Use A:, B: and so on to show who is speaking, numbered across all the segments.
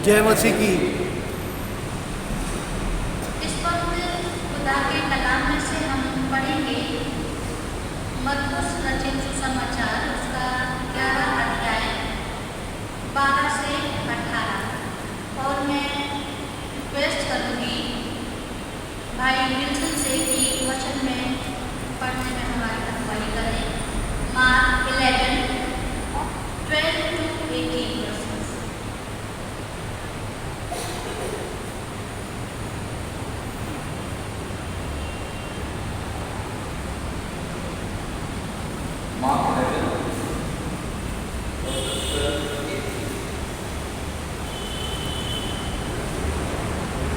A: जय मसीह की।
B: इस वक्त खुदा के कलाम में से हम पढ़ेंगे मरकुस रचित सुसमाचार, उसका 11 अध्याय 12 से 18। और मैं रिक्वेस्ट करूँगी भाई विल्सन से कि वचन में पढ़ने में हमारी अगुवाई करें। Mark 11, 12 to 18 verses।
C: Mark 11,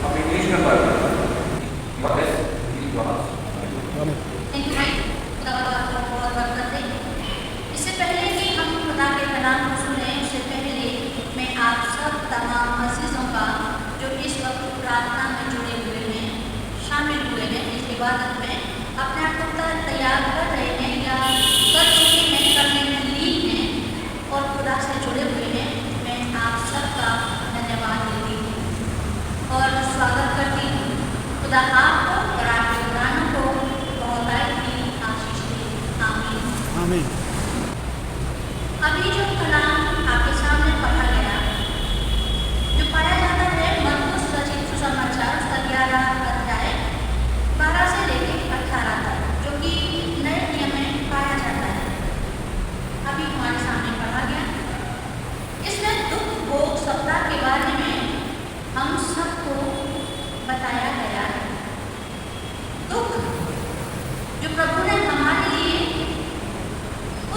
C: अब इंग्लिश में पढ़
B: इससे पहले कि हम खुदा के कलाम को सुने, उससे पहले मैं आप सब तमाम अज़ीज़ों का जो इस वक्त प्रार्थना में जुड़े हुए हैं, शामिल हुए हैं इस इबादत में, अपने आप को तैयार कर रहे हैं या कर चुके हैं, करने में लीन हैं और खुदा से जुड़े हुए हैं, मैं आप सबका धन्यवाद देती हूँ और स्वागत करती हूँ। खुदा आपको और आपके प्राणों को बहुत ही आशीष दे। आमीन।
A: आमीन।
B: अभी जो कलाम आपके सामने पढ़ा गया, जो पाया जाता है मरकुस रचित सुसमाचार, उसका 11 अध्याय 12 से लेकर 18 तक, जो कि नए नियम में पाया जाता है, अभी हमारे सामने पढ़ा गया। इसमें दुख भोग सप्ताह के बारे में हम सबको बताया गया है। दुख जो प्रभु ने हमारे लिए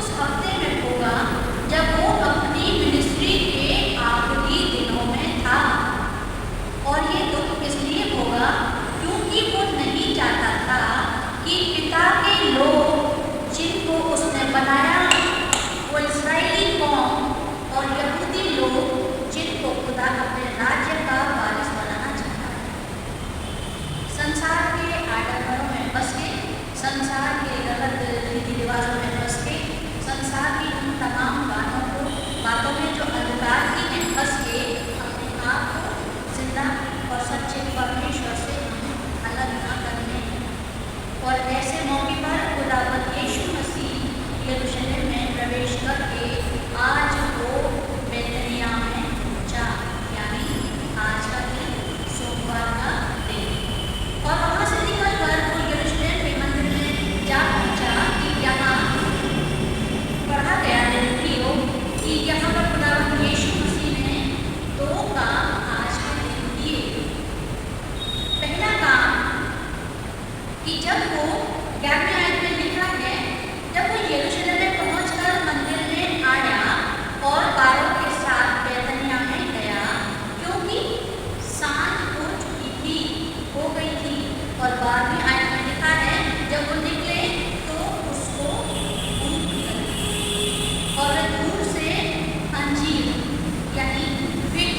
B: उस हफ्ते में होगा जब वो अपनी मिनिस्ट्री के आखिरी दिनों में था, और ये दुख इसलिए होगा क्योंकि वो नहीं चाहता था कि पिता के लोग जिनको उसने बनाया, वो इस्राएली कौम और यहूदी लोग जिनको खुदा अपने राज्य का वारिस बनाना चाहता है, संसार के आडंबरों में बस के, संसार के गलत रीति रिवाजों में बस के, संसार की उन तमाम बातों में जो अंधकार की हैं फंस के, अपने आप को जिंदा और सच्चे परमेश्वर से अलग न करने। और ऐसे मौके पर खुदावंद यीशु मसीह यरूशलेम में प्रवेश करके आज वो बेतनिया में पहुंचा, यानी आज का दिन, सोमवार का दिन। और वहाँ से निकलकर वो यरूशलेम के मंदिर में जा पहुंचा कि यहाँ पढ़ा गया है कि यहाँ पर खुदावंद यीशु मसीह ने 2 काम आज के दिन किए। पहला काम कि जब वो 11वें आयत में लिखा है, जब वो यरूशलेम में पहुंचकर मंदिर में आया और बारों के साथ बेतनिया में गया, क्योंकि सांझ हो चुकी थी, हो गई थी। और 12वीं आयत में लिखा है जब वो निकले तो उसको भूख लगी और दूर से अंजीर यानी फिग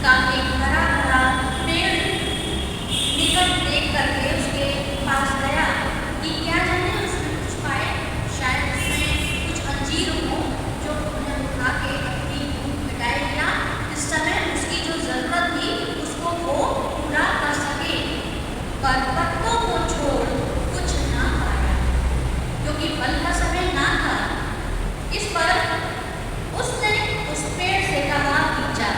B: का एक हरा भरा पेड़ निकट देख करके उसके पास गया कि क्या जाने उसमें कुछ पाए, शायद उसमें कुछ अंजीर हो जो उन्हें उठा के अपनी भूख मिटाए या इस समय उसकी जो जरूरत थी उसको वो पूरा कर सके। पर पत्तों को छोड़ कुछ ना पाया, क्योंकि फल का समय ना था। इस पर उसने उस पेड़ से कहा कि जा,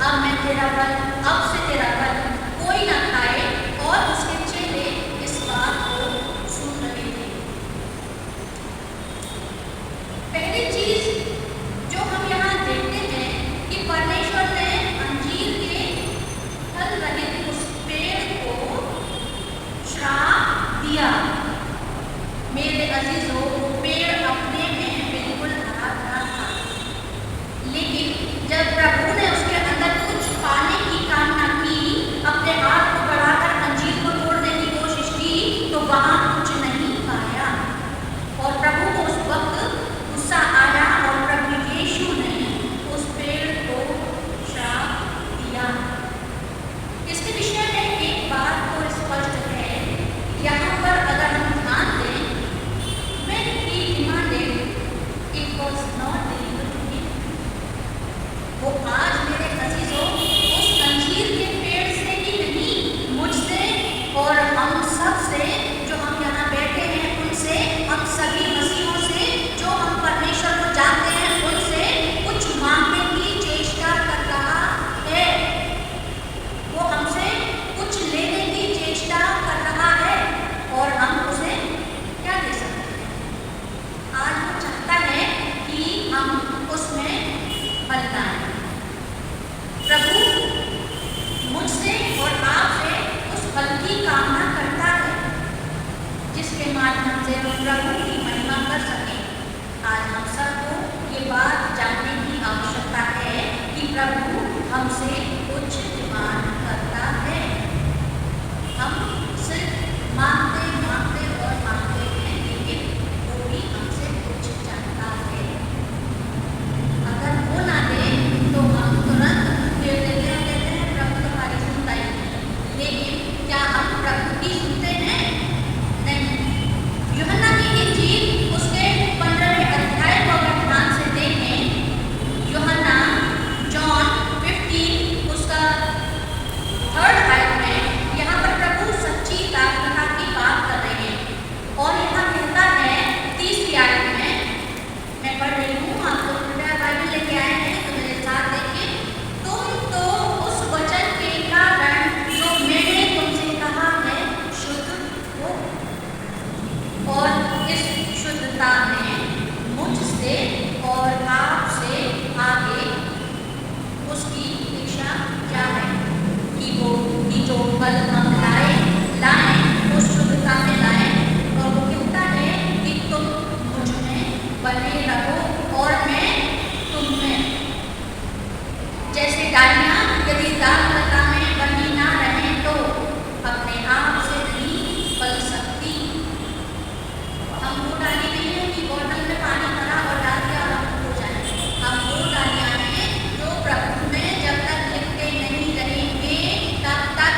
B: अब मैं तेरा फल, अब से तेरा फल कोई ना खाए। और उसके चेले इस बात को सुन रहे थे। पहली चीज जो हम यहाँ देखते हैं कि परमेश्वर ने अंजीर के फल रहित उस पेड़ को श्राप दिया। मेरे अजीजों, वो पेड़ अपने में बिल्कुल हरा भरा था, लेकिन जब प्रभु ने उसके अंदर कुछ पाने की कामना की, अपने आप को बढ़ाकर अंजीर को तोड़ने की कोशिश की, तो वहाँ कुछ नहीं पाया। और प्रभु को उस वक्त गुस्सा आया और प्रभु यीशु ने उस पेड़ को श्राप दिया। इसके विषय में एक बात तो स्पष्ट है, यहाँ पर अगर हम ध्यान दें, मैं जिसके माध्यम से हम प्रभु की महिमा कर सकें। आज हम सबको ये बात जानने की आवश्यकता है कि प्रभु हमसे कुछ डिमांड करता है। हम सिर्फ मांगते हैं, लेकिन वो भी हमसे कुछ चाहता है। अगर वो ना दे तो हम तुरंत फिर देते हैं प्रभु तुम्हारी सुनता ही नहीं। लेकिन क्या हम प्रभु की सुनते हैं? नहीं। यूहन्ना की इंजील उसके 15वें अध्याय को अगर ध्यान से देखें, यूहन्ना जॉन 15 उसका 3rd आयत में यहाँ पर प्रभु सच्ची दाखलता की बात कर रहे हैं और यहाँ कहता है 30वीं आयत में, मैं पढ़ रही हूँ, आप लोग कृपया बाइबल लेके आए हैं तो मेरे साथ देखिए। तुम तो उस वचन के कारण जो मैंने तुमसे कहा है शुद्ध हो, और इस शुद्धता में मुझसे और आपसे आगे उसकी इच्छा क्या है कि जो फल हम लाएं उस शुद्धता में लाएं। और वो कहता है कि तुम मुझ में बने रहो और मैं तुम में। जैसे डालियाँ यदि दाखलता में बनी ना रहें तो अपने आप से नहीं फल सकती। हम वो डाली नहीं है कि बोतल में पानी भरा और डाल दिया और हो जाए। हम वो डालियाँ हैं जो प्रभु में जब तक लिपटे नहीं रहेंगे तब तक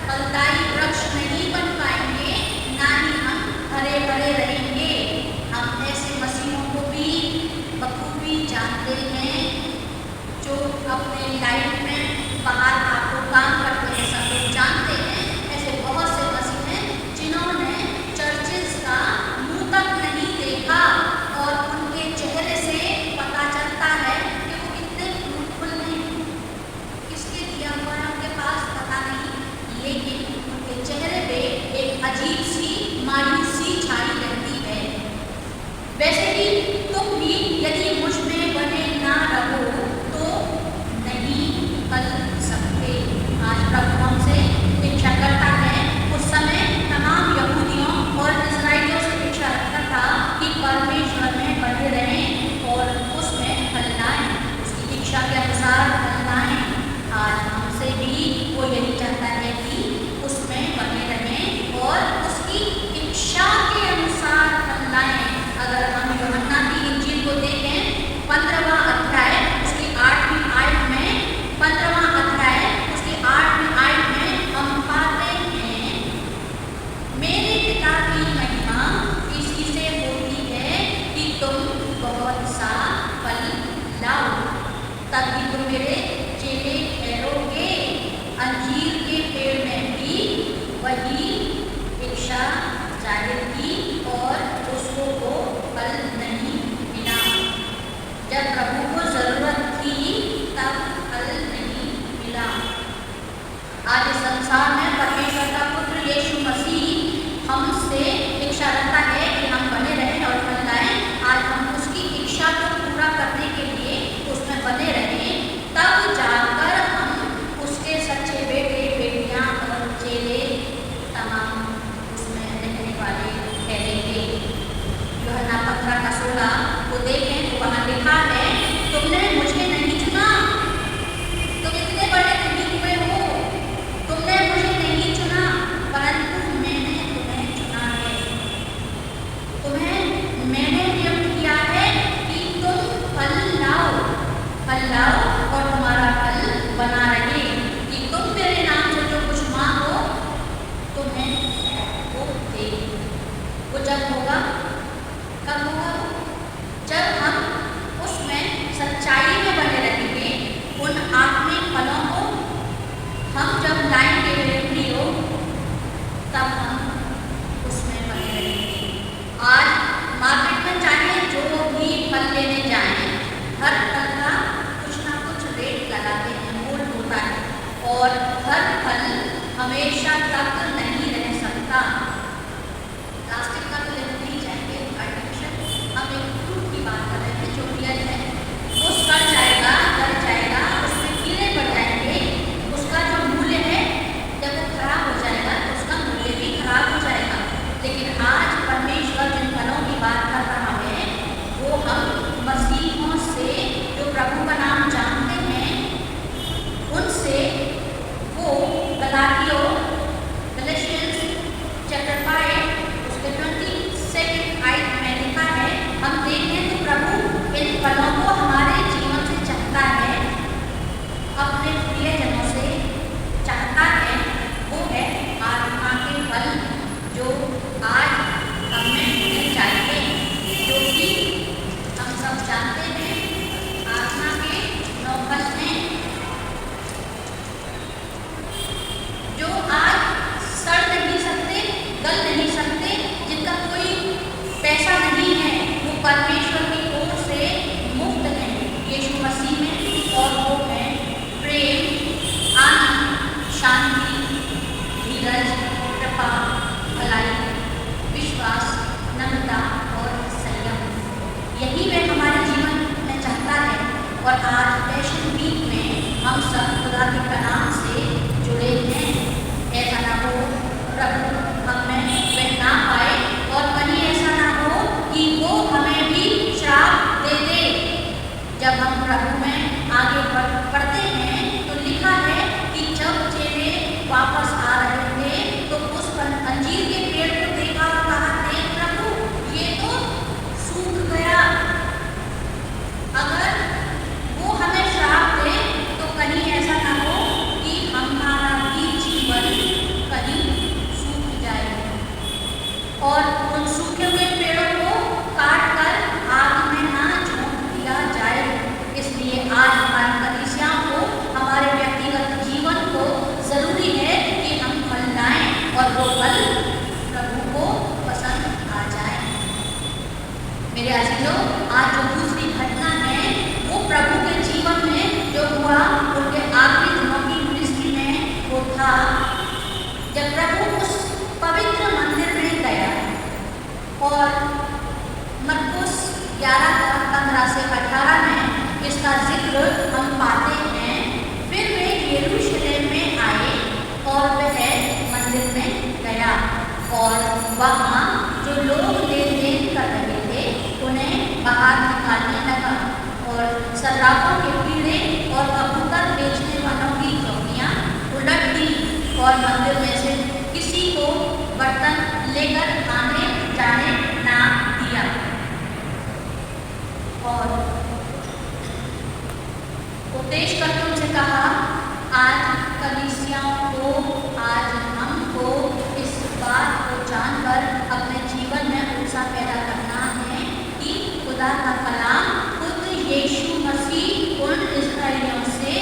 B: फलदायी वृक्ष नहीं बन पाएंगे, ना ही हम हरे भरे रहेंगे। हम ऐसे मसीहों को भी बखूबी जानते हैं जो अपने लाइफ में बाहर आपको काम करते हैं, सब लोग जानते हैं। ऐसे बहुत से मसीह हैं जिन्होंने चर्चेस का मुंह तक नहीं देखा और उनके चेहरे से पता चलता है कि वो कितने फ्रूटफुल हैं। किसके दिया हुआ है उनके पास पता नहीं, लेकिन उनके चेहरे पे एक अजीब सी मायूसी छाई रहती है। वैसे ही तुम भी यदि मुझ में बने ना रहो तो नहीं फल सकते। आज प्रभु हमसे इच्छा करता है, उस समय तमाम यहूदियों और इस्राएलियों से इच्छा रखता था कि परमेश्वर में बने रहें और उसमें फल लाएं, उसकी इच्छा के अनुसार फल लाएं। आज हमसे भी वो यही चाहता है कि उसमें बने रहें और उसकी इच्छा के अनुसार फल लाएं। अगर हम यूहन्ना की इंजील को देखें 15वां अध्याय उसकी 8वीं आयत में, 15वां अध्याय उसकी 8वीं आयत में हम पाते हैं, मेरे पिता की महिमा इसी से होती है कि तुम बहुत सा फल लाओ, तभी तुम मेरे चेले ठहरोगे। अंजीर के पेड़ में भी वही इच्छा जाहिर की और उसको वो फल नहीं मिला। जब प्रभु को जरूरत थी तब फल नहीं मिला। आज इस संसार में परमेश्वर का पुत्र यीशु मसीह हमसे इच्छा रखता है कि हम बने रहें और फल लाएं। आज हम उसकी इच्छा को पूरा करने के लिए उसमें बने रहें, तब जाकर हम उसके सच्चे बेटे बेटियां और चेले तमाम उसमें रहने वाले ठहरेंगे। यूहन्ना 15:16 को देखें तो वहाँ लिखा है, तुमने मुझे नहीं चुना, तुम इतने बड़े नहीं हुए हो, तुमने मुझे नहीं चुना, परंतु मैंने तुम्हें चुना है। तुम्हें मैंने नियुक्त किया है कि तुम फल लाओ और तुम्हारा फल बना रहे, कि तुम मेरे नाम से जो कुछ मांगो तुम्हें वो दे। वो जब होगा, कब होगा? जब हम उसमें सच्चाई में बने रहेंगे, उन आत्मिक फलों को हम जब लाएंगे मेरे प्रियो, तब हम उसमें बने रहेंगे। आज मार्केट में चाहे जो भी फल लेने जाएं, हर फल का कुछ ना परमेश्वर की ओर से मुक्त हैं यीशु मसीह में, और वो है प्रेम, आनंद, शांति, धीरज, कृपा, भलाई, विश्वास, नम्रता और संयम। यही वे हमारे जीवन में चाहता है। और आज पैशन वीक में हम सब खुदा के कलाम से जुड़े हैं। ऐसा ना हो प्रभु हम में वह ना पाए, और कहीं ऐसा ना हो कि वो हमें भी श्राप दे दे। जब हम प्रभु में आगे बढ़ते हैं तो लिखा है कि जब चेले वापस आ रहे थे तो उस अंजीर के पेड़ को देखा और कहा, देख प्रभु ये तो सूख गया। अगर वो हमें श्राप दे तो कहीं ऐसा ना हो कि हमारा भी जीवन कहीं सूख जाए और उन सूखे हुए पेड़ों को काट कर आग में ना झोंक दिया जाए। इसलिए आज हमारी कलीसियाओं को, हमारे व्यक्तिगत जीवन को जरूरी है कि हम फल लाएं और वो फल प्रभु को पसंद आ जाए। मेरे अजीजों, आज जो दूसरी घटना है वो प्रभु के जीवन में जो हुआ उनके आखिरी दिनों की मिनिस्ट्री में वो था जब प्रभु उस पवित्र मंदिर में गया। और मरकुस 11:15 से 18 में इसका जिक्र हम पाते हैं। फिर वे यरूशलेम में आए और वह मंदिर में गया, और वहाँ जो लोग लेन देन कर रहे थे उन्हें बाहर निकालने लगा, और सर्राफों के पीढ़े और कबूतर बेचने वालों की चौकियाँ उलट दी, और मंदिर में से किसी को बर्तन लेकर आने जाने ना दिया। और उपदेशकर्ताओं से कहा, आज कलीसियाओं को, आज हमको इस बात को जानकर अपने जीवन में उत्साह पैदा करना है कि खुदा का कलाम खुद यीशु मसीह उन इस्राएलियों से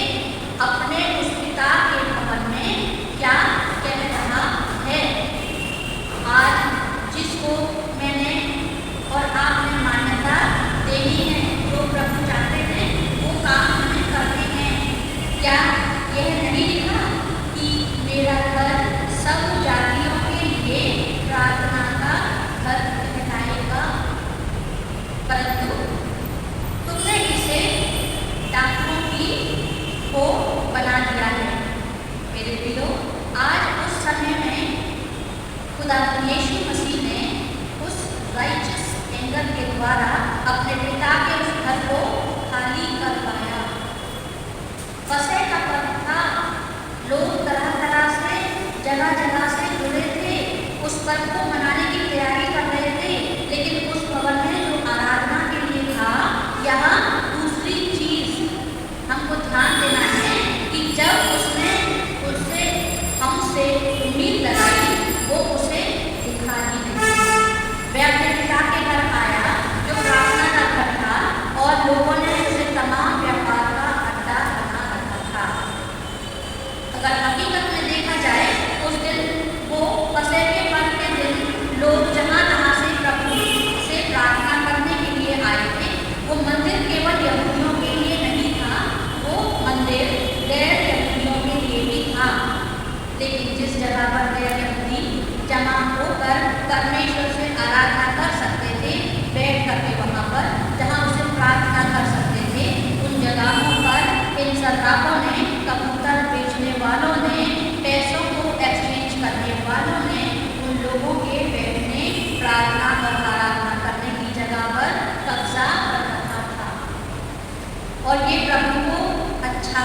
B: अपने उस पिता के भवन में क्या कह रहा है। आज जिसको मैंने और आपने मान्यता देनी है, जो प्रभु चाहते हैं वो काम हमें करने हैं। क्या यह नहीं लिखा कि मेरा घर सब जातियों के लिए प्रार्थना का घर कहलाएगा, परंतु तुमने इसे डाकुओं की को बना दिया है। मेरे प्रियो, आज उस समय में खुदा यीशु मसीह ने उस राइचस एंगर के द्वारा अपने पिता के उस घर को खाली करवाया। फसह का पर्व था, लोग तरह तरह से जगह जगह से जुड़े थे, उस पर्व को मनाने की तैयारी कर रहे थे। लेकिन उस भवन में जो आराधना के लिए था, यहाँ दूसरी चीज हमको ध्यान देना है कि जब उसने उससे हमसे उम्मीद लगाई वो उसे दिखा ही नहीं। वह अपने पिता के घर आया जो प्रार्थना का घर था, और लोगों ने उसे तमाम व्यापार का अड्डा बना रखा था। अगर हकीकत में देखा जाए उस दिन वो फसह के पर्व के दिन लोग जहाँ तहाँ से प्रभु से प्रार्थना करने के लिए आए थे। वो मंदिर केवल यहूदियों के लिए नहीं था, वो मंदिर गैर यहूदियों के लिए भी था। लेकिन जिस जगह पर गैर यहूदी जमा होकर परमेश्वर से आराधना कर सकते थे, बैठ करके वहाँ पर जहाँ उसे प्रार्थना कर सकते थे, उन जगहों पर इन सर्राफों ने, कबूतर बेचने वालों ने, पैसों को एक्सचेंज करने वालों ने उन लोगों के बैठने, प्रार्थना और आराधना करने की जगह पर कब्जा कर रखा था। और ये प्रभु को अच्छा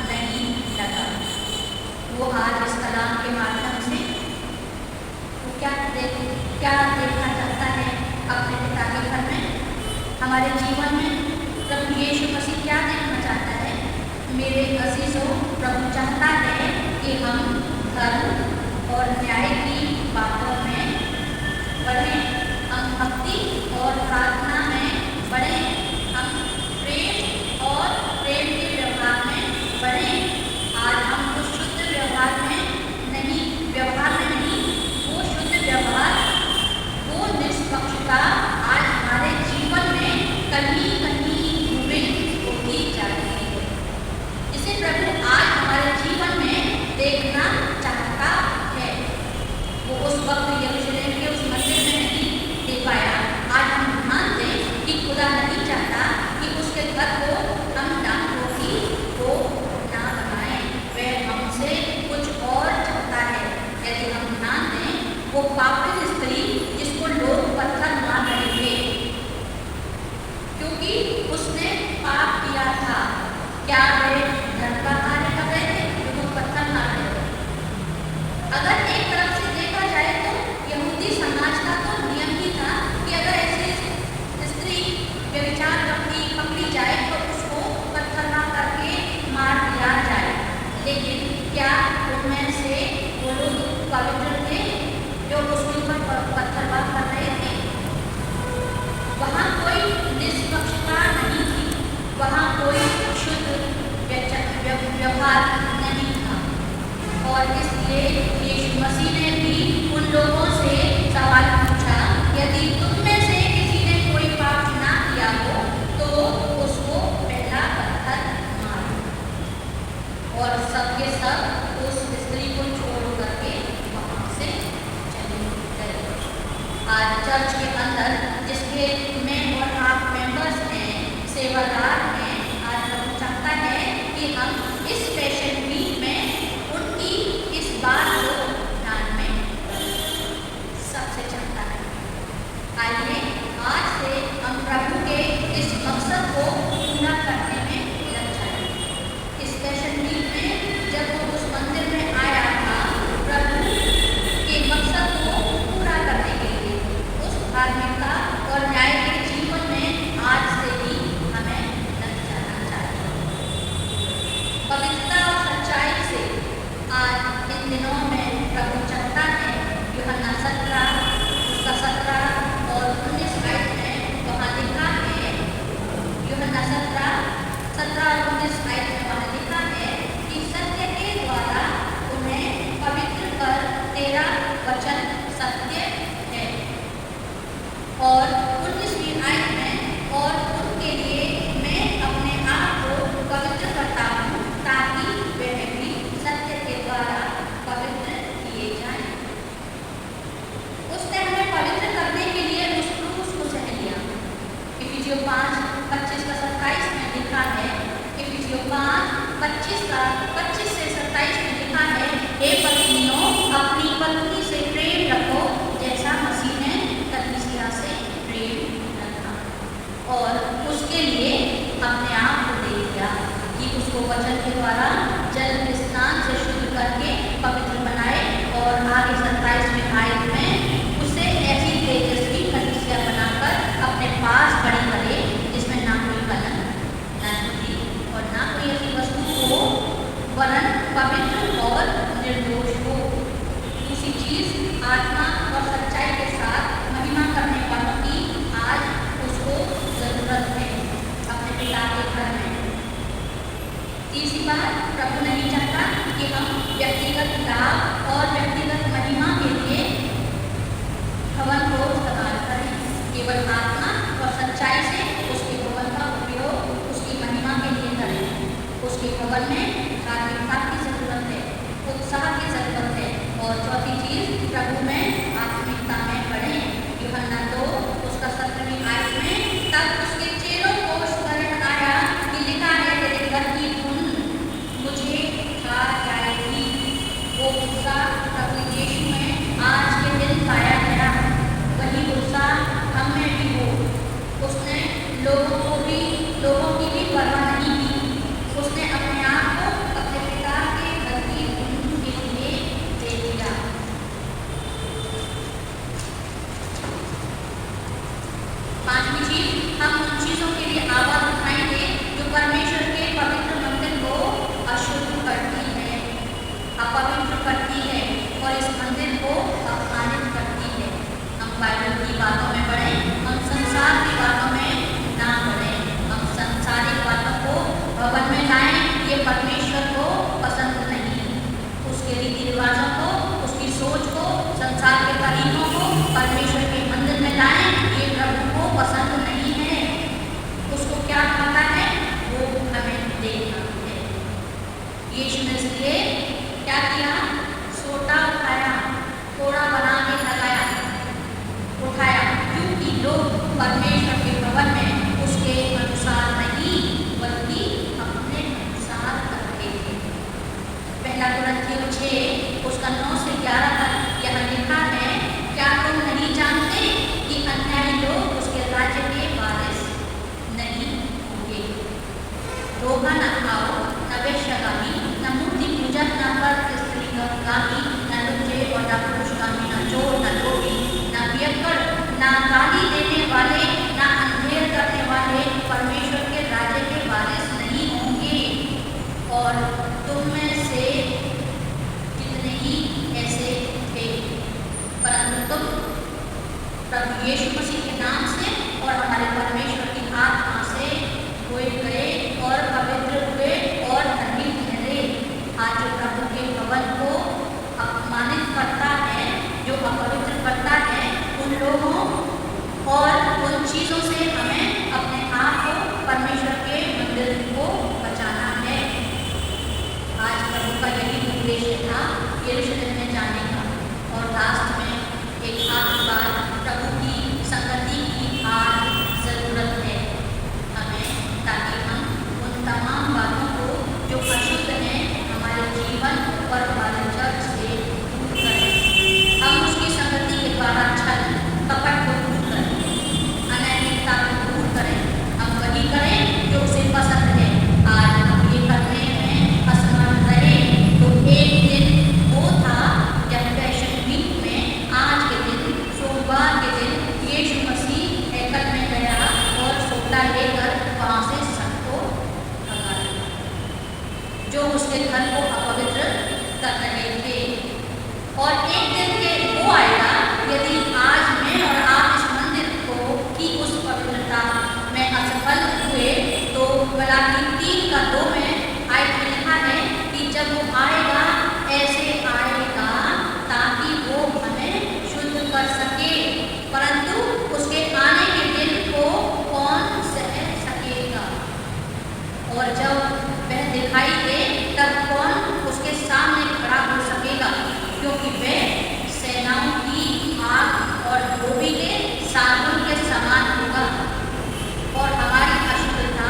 B: नहीं लगा। वो आज इस कलाम के माध्यम से वो क्या देखना चाहता है अपने पिता के घर में, हमारे जीवन में प्रभु यीशु मसीह क्या देखना चाहता है। मेरे अजीजों, प्रभु चाहता है कि हम धर्म और न्याय की बातों में बढ़ें, हम भक्ति और प्रार्थना में बढ़ें, हम प्रेम और प्रेम के व्यवहार में बढ़ें। आज हम उस शुद्ध व्यवहार में नहीं, वो शुद्ध व्यवहार, वो निष्पक्षता आज हमारे जीवन सेवादार हैं, आज प्रभु चाहता है कि हम इस स्पेशल वीक में उनकी इस बात को ध्यान में सबसे चाहता है। आइए आज से हम प्रभु के इस मकसद को पूरा करने में लग जाएं। इस स्पेशल वीक में जब वो उस मंदिर में आया था, प्रभु के मकसद को पूरा करने के लिए उस धार्मिकता और न्याय के जीवन में आज से ही हमें लग जाना चाहिए। पवित्रता और सच्चाई से आज इन दिनों में प्रभु चाहता है, यूहन्ना 17 उसका 17 और 19 आयत में वहाँ लिखा है, यूहन्ना 17 और 19 आयत में वहाँ लिखा है कि सत्य के द्वारा उन्हें पवित्र कर तेरा वचन सत्य है। और 19वीं आयत में, और उनके लिए मैं अपने आप को पवित्र करता हूँ ताकि वे भी सत्य के द्वारा पवित्र किए जाएं। उसने हमें पवित्र करने के लिए उस क्रूस को सह लिया। इफिसियों 5:25 का 27 में लिखा है, इफिसियों 5:25 का 25 से 27 में लिखा है, हे पत्नियों अपनी पत्नी से प्रेम रखो जैसा मसीह ने कलीसिया से प्रेम रखा और उसके लिए अपने आप को दे दिया कि उसको वचन के द्वारा जल स्नान से शुद्ध करके पवित्र बनाए। और आगे 27वें आयत में उसे ऐसी तेजस्वी कलीसिया बनाकर अपने पास खड़ी करे जिसमें ना कोई कलंक, ना त्रुटि और ना कोई ऐसी वस्तु हो, वरन पवित्र और निर्दोष हो। दूसरी चीज, आत्मा और सच्चाई के साथ महिमा करने वालों की आज उसको जरूरत है अपने पिता के घर में। तीसरी बात, प्रभु नहीं चाहता कि हम व्यक्तिगत लाभ और व्यक्तिगत महिमा के लिए भवन को इस्तेमाल करें। केवल आत्मा और सच्चाई से उसके भवन का उपयोग उसकी महिमा के लिए करें। उसके भवन में धार्मिकता की जरूरत है, उत्साह की जरूरत है। और चौथी चीज, प्रभु में आत्मिकता में बढ़े। यूहन्ना 2 उसका 17वीं आयत में, तब उसके चेलों को स्मरण आया कि लिखा है, तेरे घर की धूल मुझे खा जाएगी। वो गुस्सा प्रभु यीशु में आज के दिन पाया गया, वही गुस्सा हम में भी हो। उसने लोगों की भी परवाह नहीं की। उसने अपने आप को अपने पिता के घर की धूल के लिए दे दिया। पांचवी चीज, हम उन चीजों के लिए आवाज उठाएंगे जो परमेश्वर के पवित्र मंदिर को अशुद्ध करती है, अपवित्र करती है और इस मंदिर को अपमानित करती है। हम बाइबल की बातों में बढ़ें, हम संसार की बातों में ना बढ़ें। हम संसारिक बातों को भवन में लाएं, ये परमेश्वर को पसंद नहीं। उसके रीति रिवाजों को, उसकी सोच को, संसार के तरीकों को परमेश्वर के मंदिर में लाएं, ये प्रभु को पसंद नहीं है। उसको क्या करना है, वो हमें देखना है। यीशु ने इसलिए क्या किया, सोटा उठाया, थोड़ा बना के लगाया, उठाया, क्योंकि लोग परमेश्वर के भवन में उसके अनुसार नहीं बल्कि अपने अनुसार कर रहे थे। पहला कुरिन्थियों 6 उसका 9 से 11 तक यहाँ लिखा है, क्या तुम नहीं जानते कि अन्यायी लोग उसके राज्य के वारिस नहीं होंगे। धोखा न खाओ, न वेश्यागामी, न मूर्ति पूजक, न परस्त्रीगामी, न लुच्चे और न पुरुषगामी, न चोर, न लोभी, न पियक्कड़, न गाली देने वाले, न अंधेर करने वाले परमेश्वर के राज्य के वारिस नहीं होंगे। और तुम में से जितने ही ऐसे थे, परंतु तुम प्रभु यीशु मसीह के नाम से और हमारे परमेश्वर की आत्मा से धोए गए और पवित्र हुए और धर्मी ठहरे। आज जो प्रभु के भवन को अपमानित करता है, जो अपवित्र करता है, उन लोगों और उन चीज़ों से हमें अपने आप को, परमेश्वर के मंदिर को बचाना है। आज प्रभु का यही उद्देश्य था, यरूशलेम में जाने का। और लास्ट में एक आखिरी बात, प्रभु की संगति की आज जरूरत है। हमें उसके घर को अपवित्र कर रहे थे। और एक दिन के वो आएगा, यदि आज मैं और आप इस मंदिर को की उस पवित्रता में असफल हुए, तो गलाती 3:2 में आयत में लिखा है कि जब वो आएगा ऐसे आएगा ताकि वो हमें शुद्ध कर सके, परंतु उसके आने के दिन को कौन सह सकेगा? और जब वह दिखाई दे तब कौन उसके सामने खड़ा हो सकेगा? क्योंकि वह सेनाओं की आग और डूबीले सागुन के समान होगा और हमारी अशुद्धता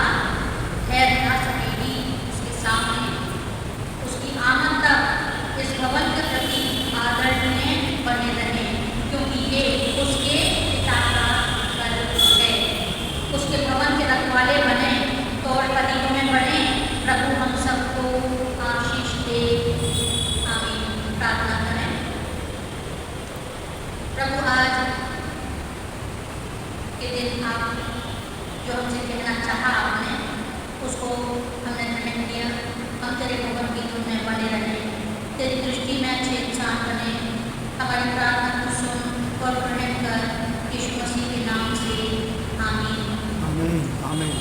B: ठहर न सकेगी उसके सामने। उसकी आमद तक इस भवन के प्रति आदरणीय बने रहे, क्योंकि ये उसके पिता का घर है। उसके भवन के रखवाले बने तो और कदीमों में बढ़े। प्रभु हम सबको आशीष दे, आमीन। प्रार्थना करें। प्रभु, आज के दिन आप जो हमसे कहना चाहा आपने, उसको हमने ग्रहण किया। हम तेरे भवन की धुन में बने रहे, तेरी दृष्टि में अच्छे इंसान बने। हमारी प्रार्थना को सुन और ग्रहण कर, यीशु मसीह के नाम से, आमीन।
A: आमीन आमीन।